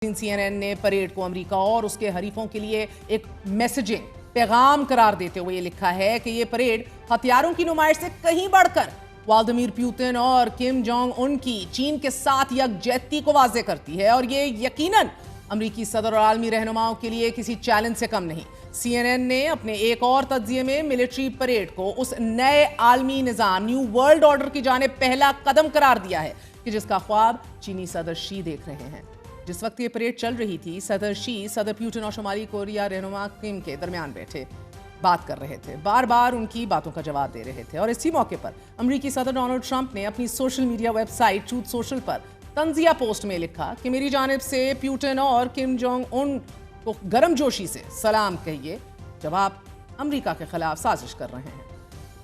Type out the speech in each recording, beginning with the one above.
CNN ने parade को America और उसके हरीफों के लिए एक मैसेजिंग पैगाम करार देते हुए लिखा है कि ये परेड हथियारों की नुमाइश से कहीं बढ़कर व्लादिमीर पुतिन और किम जोंग उन की चीन के साथ यकजहती को वाजे करती है और ये यकीनन अमेरिकी सदर और आलमी रहनुमाओं के लिए किसी चैलेंज से कम नहीं। CNN ने अपने एक और तज्जिए में मिलिट्री परेड को उस नए आलमी निजाम न्यू वर्ल्ड ऑर्डर की जानिब पहला कदम करार दिया है कि जिसका ख्वाब चीनी सदर शी देख रहे हैं। जिस वक्त ये परेड चल रही थी, सदर शी सदर पुतिन और शुमाली कोरिया रहनुमा किम के दरमियान बैठे बात कर रहे थे, बार बार उनकी बातों का जवाब दे रहे थे। और इसी मौके पर अमेरिकी सदर डोनाल्ड ट्रंप ने अपनी social media website truth social पर तंजिया पोस्ट में लिखा कि मेरी जानिब से पुतिन और किम जोंग उन को गर्मजोशी से सलाम कहिए जब आप अमेरिका के खिलाफ साजिश कर रहे हैं।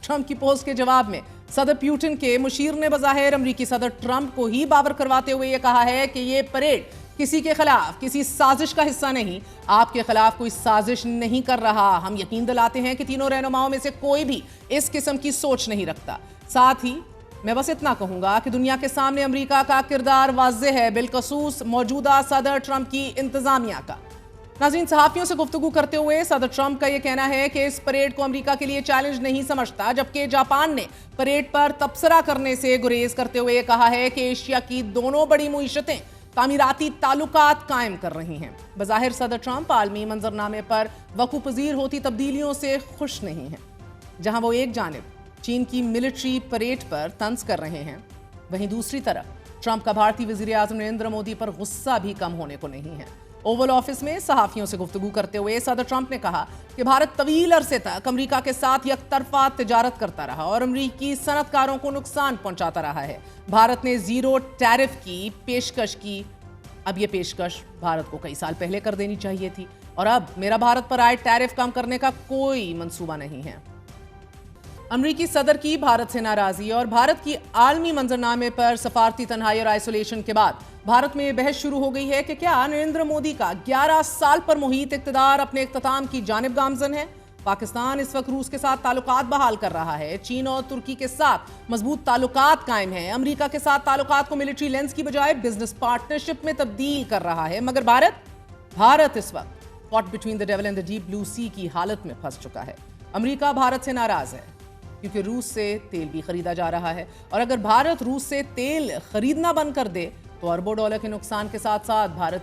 ट्रंप की पोस्ट के जवाब में सदर पुतिन के मुशीर ने बज़ाहिर अमेरिकी सदर ट्रंप को ही बावर करवाते हुए यह कहा है कि यह परेड किसी के खिलाफ किसी साजिश का हिस्सा नहीं, आपके खिलाफ कोई साजिश नहीं कर रहा। हम यकीन दिलाते हैं कि तीनों रहनुमाओं में से कोई भी इस किस्म की सोच नहीं रखता। साथ ही मैं बस इतना कहूंगा कि दुनिया के सामने अमेरिका का किरदार वाज़ेह है, बिलखसूस मौजूदा सदर ट्रंप की इंतजामिया का। नाज़रीन, सहाफ़ियों से गुफ्तगू करते हुए सदर ट्रंप का यह कहना है कि इस परेड को अमेरिका के लिए चैलेंज नहीं समझता, जबकि जापान ने परेड पर तबसरा करने से गुरेज करते हुए कहा है कि एशिया की दोनों बड़ी मुईशतें तामीराती ताल्लुकात कायम कर रही हैं। बज़ाहिर सदर ट्रंप आलमी मंजरनामे पर वकू पजीर होती तब्दीलियों से खुश नहीं हैं। जहां वो एक जानिब चीन की मिलिट्री परेड पर तंज कर रहे हैं, वहीं दूसरी तरफ ट्रंप का भारतीय वज़ीर आज़म नरेंद्र मोदी पर गुस्सा भी कम होने को नहीं है। ओवल ऑफिस में सहाफ़ियों से गुफ्तगू करते हुए सदर ट्रंप ने कहा कि भारत तवील अरसे तक अमेरिका के साथ यकतरफा तिजारत करता रहा और अमेरिकी सनतकारों को नुकसान पहुंचाता रहा है। भारत ने जीरो टैरिफ की पेशकश की। अब यह पेशकश भारत को कई साल पहले कर देनी चाहिए थी और अब मेरा भारत पर आए टैरिफ कम करने का कोई मंसूबा नहीं है। अमेरिकी सदर की भारत से नाराजगी और भारत की आलमी मंजरनामे पर सफारती तन्हाई और आइसोलेशन के बाद भारत में बहस शुरू हो गई है कि क्या नरेंद्र मोदी का 11 साल पर मुहित इक़्तिदार अपने इख्तिताम की जानिब गामजन है। पाकिस्तान इस वक्त रूस के साथ ताल्लुकात बहाल कर रहा है, चीन और तुर्की के साथ मजबूत ताल्लुकात कायम है, अमेरिका के साथ ताल्लुकात को मिलिट्री लेंस की बजाय बिजनेस पार्टनरशिप में तब्दील कर रहा है। मगर भारत इस वक्त caught between the devil and the deep blue sea की हालत में फंस चुका है। अमेरिका भारत से नाराज है क्योंकि रूस से तेल भी खरीदा जा रहा है और अगर भारत रूस से तेल खरीदना बंद कर दे तो अरबों डॉलर के नुकसान के साथ साथ भारत